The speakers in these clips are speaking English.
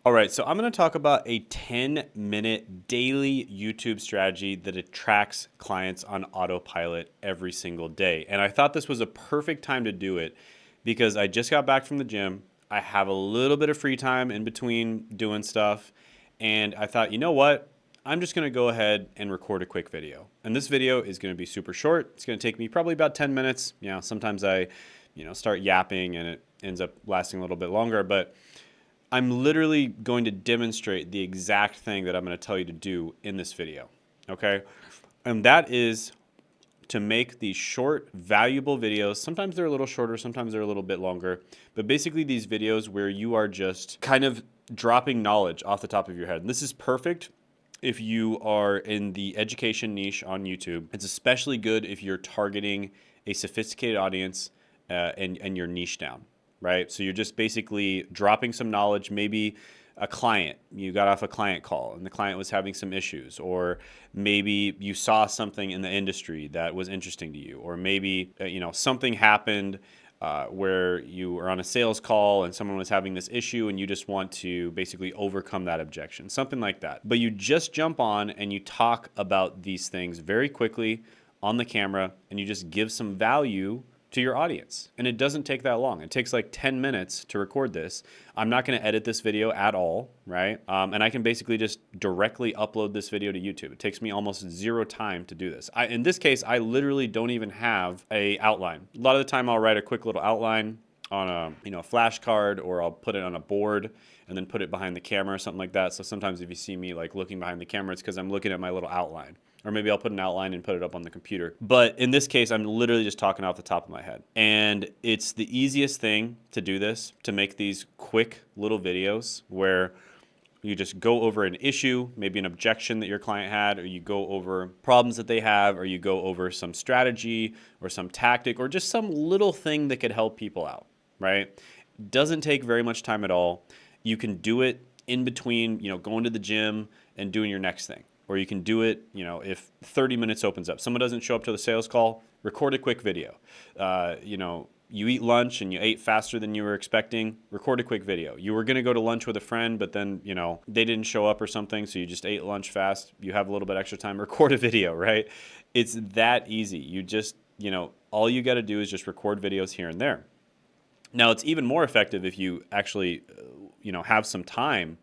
All right, so I'm going to talk about a 10-minute daily YouTube strategy that attracts clients on autopilot every single day. And I thought this was a perfect time to do it because I just got back from the gym. I have a little bit of free time in between doing stuff. And I thought, you know what? I'm just going to go ahead and record a quick video. And this video is going to be super short. It's going to take me probably about 10 minutes. You know, sometimes I, start yapping and it ends up lasting a little bit longer, but I'm literally going to demonstrate the exact thing that I'm going to tell you to do in this video, okay? And that is to make these short, valuable videos. Sometimes they're a little shorter, sometimes they're a little bit longer, but basically these videos where you are just kind of dropping knowledge off the top of your head. And this is perfect if you are in the education niche on YouTube. It's especially good if you're targeting a sophisticated audience and you're niche down. Right? So you're just basically dropping some knowledge, maybe a client, you got off a client call and the client was having some issues, or maybe you saw something in the industry that was interesting to you, or maybe, something happened where you were on a sales call and someone was having this issue and you just want to basically overcome that objection, something like that. But you just jump on and you talk about these things very quickly on the camera and you just give some value to your audience. And it doesn't take that long. It takes like 10 minutes to record this. I'm not going to edit this video at all, right? And I can basically just directly upload this video to YouTube. It takes me almost zero time to do this. In this case, I literally don't even have a outline. A lot of the time I'll write a quick little outline on a flashcard, or I'll put it on a board and then put it behind the camera or something like that. So sometimes if you see me like looking behind the camera, it's because I'm looking at my little outline. Or maybe I'll put an outline and put it up on the computer. But in this case, I'm literally just talking off the top of my head. And it's the easiest thing to do this, to make these quick little videos where you just go over an issue, maybe an objection that your client had, or you go over problems that they have, or you go over some strategy or some tactic or just some little thing that could help people out, right? Doesn't take very much time at all. You can do it in between, going to the gym and doing your next thing. Or you can do it, if 30 minutes opens up. Someone doesn't show up to the sales call, record a quick video. You eat lunch and you ate faster than you were expecting, record a quick video. You were going to go to lunch with a friend, but then, they didn't show up or something, so you just ate lunch fast. You have a little bit extra time, record a video, right? It's that easy. You just, all you got to do is just record videos here and there. Now, it's even more effective if you actually, have some time,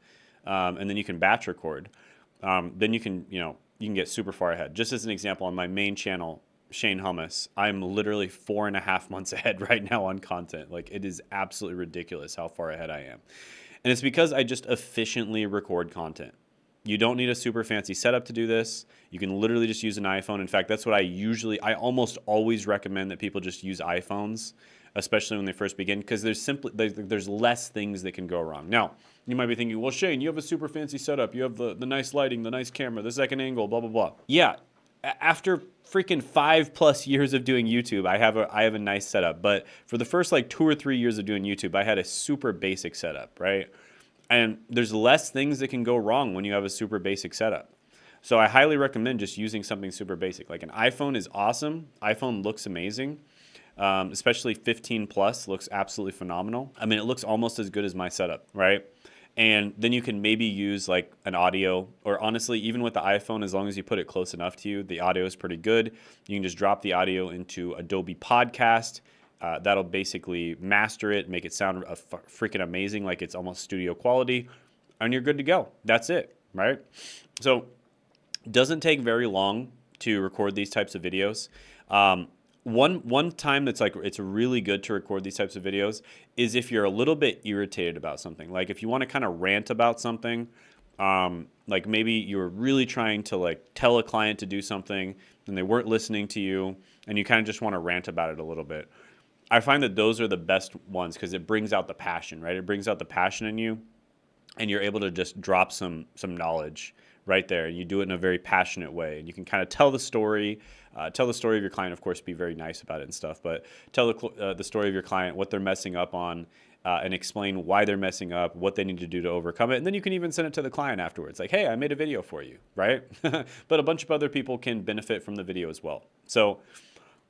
and then you can batch record. Then you can get super far ahead. Just as an example, on my main channel, Shane Hummus, I'm literally 4.5 months ahead right now on content. Like, it is absolutely ridiculous how far ahead I am. And it's because I just efficiently record content. You don't need a super fancy setup to do this. You can literally just use an iPhone. In fact, that's what I almost always recommend that people just use iPhones, especially when they first begin, because there's less things that can go wrong. Now, you might be thinking, well, Shane, you have a super fancy setup. You have the nice lighting, the nice camera, the second angle, blah, blah, blah. Yeah, after freaking 5+ years of doing YouTube, I have a nice setup. But for the first like 2 or 3 years of doing YouTube, I had a super basic setup, right? And there's less things that can go wrong when you have a super basic setup. So I highly recommend just using something super basic. Like an iPhone is awesome. iPhone looks amazing. Especially 15 plus looks absolutely phenomenal. I mean, it looks almost as good as my setup, right? And then you can maybe use like an audio, or honestly, even with the iPhone, as long as you put it close enough to you, the audio is pretty good. You can just drop the audio into Adobe Podcast. That'll basically master it, make it sound freaking amazing, like it's almost studio quality, and you're good to go. That's it, right? So it doesn't take very long to record these types of videos. One time that's like it's really good to record these types of videos is if you're a little bit irritated about something. Like if you want to kind of rant about something, like maybe you're really trying to like tell a client to do something and they weren't listening to you, and you kind of just want to rant about it a little bit. I find that those are the best ones because it brings out the passion, right? It brings out the passion in you, and you're able to just drop some knowledge right there. And you do it in a very passionate way, and you can kind of tell the story of your client. Of course, be very nice about it and stuff, but tell the story of your client, what they're messing up on, and explain why they're messing up, what they need to do to overcome it. And then you can even send it to the client afterwards, like, hey, I made a video for you, right? But a bunch of other people can benefit from the video as well. So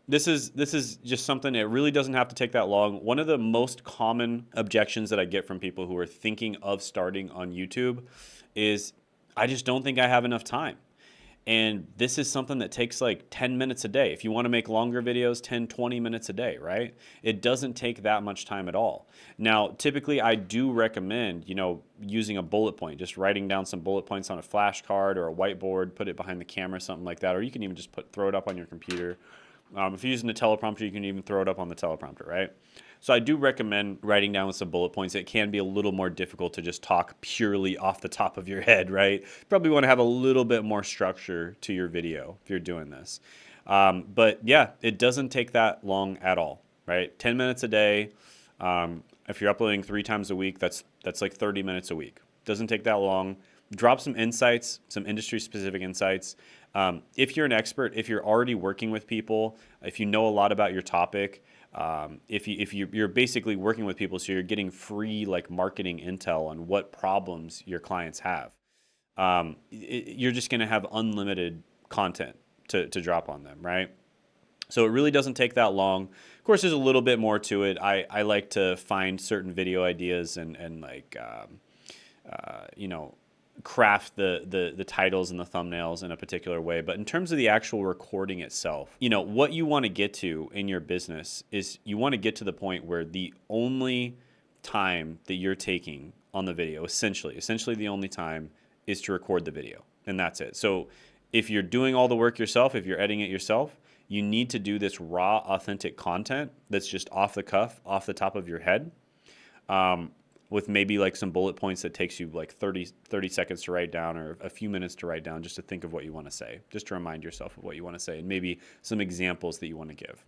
this is just something, it really doesn't have to take that long. One of the most common objections that I get from people who are thinking of starting on YouTube is, I just don't think I have enough time. And this is something that takes like 10 minutes a day. If you want to make longer videos, 10, 20 minutes a day, right? It doesn't take that much time at all. Now, typically I do recommend, using a bullet point, just writing down some bullet points on a flashcard or a whiteboard, put it behind the camera, something like that. Or you can even just throw it up on your computer. If you're using a teleprompter, you can even throw it up on the teleprompter, right? So I do recommend writing down with some bullet points. It can be a little more difficult to just talk purely off the top of your head, right? Probably want to have a little bit more structure to your video if you're doing this. But yeah, it doesn't take that long at all, right? 10 minutes a day. If you're uploading 3 times a week, that's like 30 minutes a week. Doesn't take that long. Drop some insights, some industry-specific insights. If you're an expert, if you're already working with people, if you know a lot about your topic, if you're basically working with people, so you're getting free like marketing intel on what problems your clients have, you're just going to have unlimited content to drop on them, right? So it really doesn't take that long. Of course, there's a little bit more to it. I like to find certain video ideas and like, craft the titles and the thumbnails in a particular way. But in terms of the actual recording itself, what you want to get to in your business is you want to get to the point where the only time that you're taking on the video, essentially the only time, is to record the video. And that's it. So if you're doing all the work yourself, if you're editing it yourself, you need to do this raw, authentic content that's just off the cuff, off the top of your head. With maybe like some bullet points that takes you like 30 seconds to write down, or a few minutes to write down, just to think of what you want to say, just to remind yourself of what you want to say, and maybe some examples that you want to give.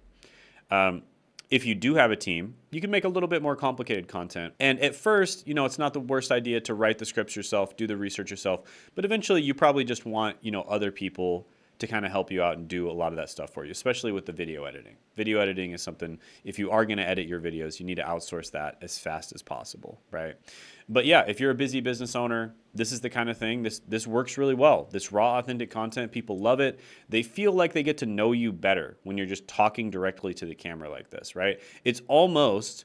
If you do have a team, you can make a little bit more complicated content. And at first, it's not the worst idea to write the scripts yourself, do the research yourself, but eventually you probably just want, other people to kind of help you out and do a lot of that stuff for you, especially with the video editing. Video editing is something, if you are going to edit your videos, you need to outsource that as fast as possible, right? But yeah, if you're a busy business owner, this is the kind of thing, this works really well. This raw, authentic content, people love it. They feel like they get to know you better when you're just talking directly to the camera like this, right? It's almost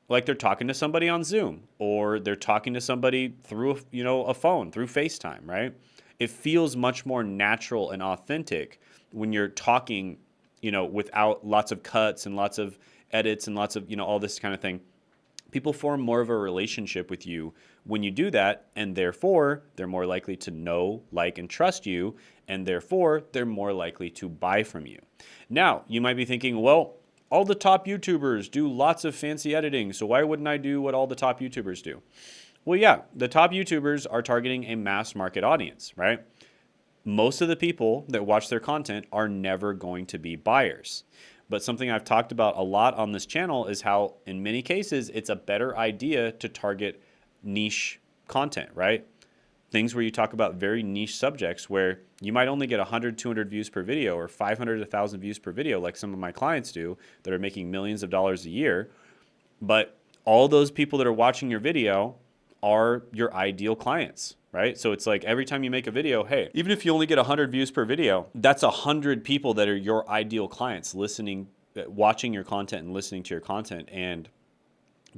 like they're talking to somebody on Zoom, or they're talking to somebody through a phone, through FaceTime, right? It feels much more natural and authentic when you're talking, without lots of cuts and lots of edits and lots of, all this kind of thing. People form more of a relationship with you when you do that, and therefore they're more likely to know, like, and trust you, and therefore they're more likely to buy from you. Now, you might be thinking, well, all the top YouTubers do lots of fancy editing, so why wouldn't I do what all the top YouTubers do? Well, yeah, the top YouTubers are targeting a mass market audience, right? Most of the people that watch their content are never going to be buyers. But something I've talked about a lot on this channel is how, in many cases, it's a better idea to target niche content, right? Things where you talk about very niche subjects where you might only get 100, 200 views per video, or 500, 1,000 views per video, like some of my clients do that are making millions of dollars a year. But all those people that are watching your video are your ideal clients, right? So it's like every time you make a video, hey, even if you only get 100 views per video, that's 100 people that are your ideal clients watching your content and listening to your content and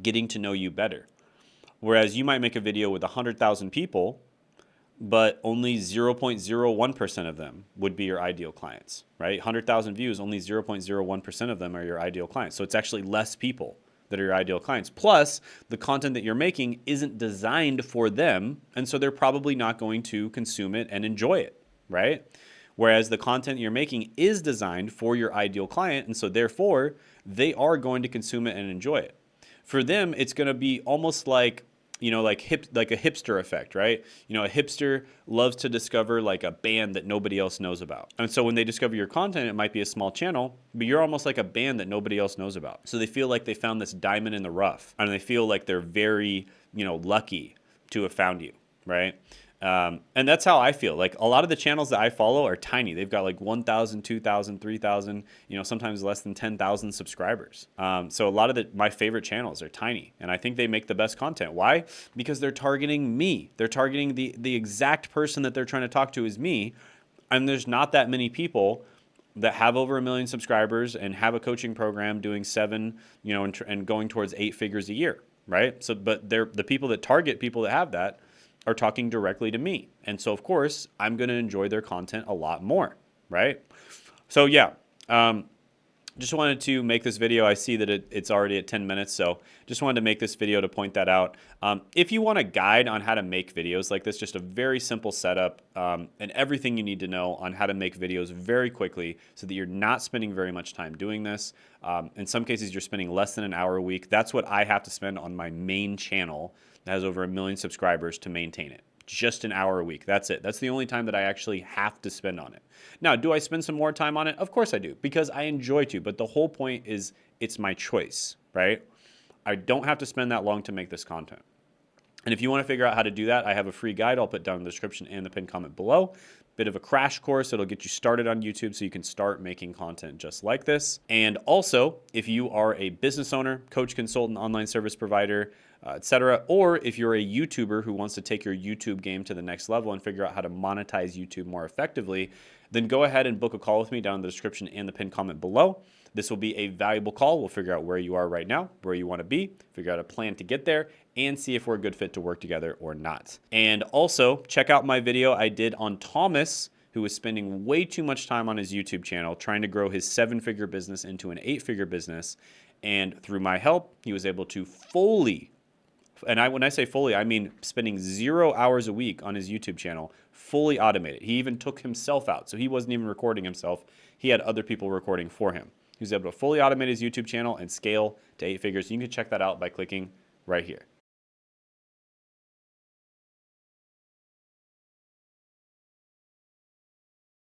getting to know you better. Whereas you might make a video with 100,000 people, but only 0.01% of them would be your ideal clients, right? 100,000 views, only 0.01% of them are your ideal clients. So it's actually less people that are your ideal clients. Plus, the content that you're making isn't designed for them, and so they're probably not going to consume it and enjoy it, right? Whereas the content you're making is designed for your ideal client, and so therefore, they are going to consume it and enjoy it. For them, it's going to be almost like, like a hipster effect, right? A hipster loves to discover like a band that nobody else knows about. And so when they discover your content, it might be a small channel, but you're almost like a band that nobody else knows about. So they feel like they found this diamond in the rough, and they feel like they're very, lucky to have found you, right? And that's how I feel. Like a lot of the channels that I follow are tiny. They've got like 1,000, 2,000, 3,000, sometimes less than 10,000 subscribers. So a lot of my favorite channels are tiny, and I think they make the best content. Why? Because they're targeting me. They're targeting the exact person that they're trying to talk to is me, and there's not that many people that have over 1 million subscribers and have a coaching program doing 7, and going towards 8 figures a year, right? So, but they're the people that target people that have that are talking directly to me. And so, of course, I'm going to enjoy their content a lot more, right? So, yeah, just wanted to make this video. I see that it's already at 10 minutes, so just wanted to make this video to point that out. If you want a guide on how to make videos like this, just a very simple setup and everything you need to know on how to make videos very quickly so that you're not spending very much time doing this. In some cases, you're spending less than an hour a week. That's what I have to spend on my main channel that has over 1 million subscribers to maintain it. Just an hour a week. That's it. That's the only time that I actually have to spend on it. Now, do I spend some more time on it? Of course I do, because I enjoy to, but the whole point is it's my choice, right? I don't have to spend that long to make this content. And if you want to figure out how to do that, I have a free guide I'll put down in the description and the pinned comment below. Bit of a crash course. It'll get you started on YouTube so you can start making content just like this. And also, if you are a business owner, coach, consultant, online service provider, etc., or if you're a YouTuber who wants to take your YouTube game to the next level and figure out how to monetize YouTube more effectively, then go ahead and book a call with me down in the description and the pinned comment below. This will be a valuable call. We'll figure out where you are right now, where you want to be, figure out a plan to get there, and see if we're a good fit to work together or not. And also, check out my video I did on Thomas, who was spending way too much time on his YouTube channel trying to grow his 7-figure business into an 8-figure business. And through my help, he was able to fully, and when I say fully, I mean spending 0 hours a week on his YouTube channel, fully automate it. He even took himself out, so he wasn't even recording himself. He had other people recording for him. He was able to fully automate his YouTube channel and scale to 8 figures. You can check that out by clicking right here.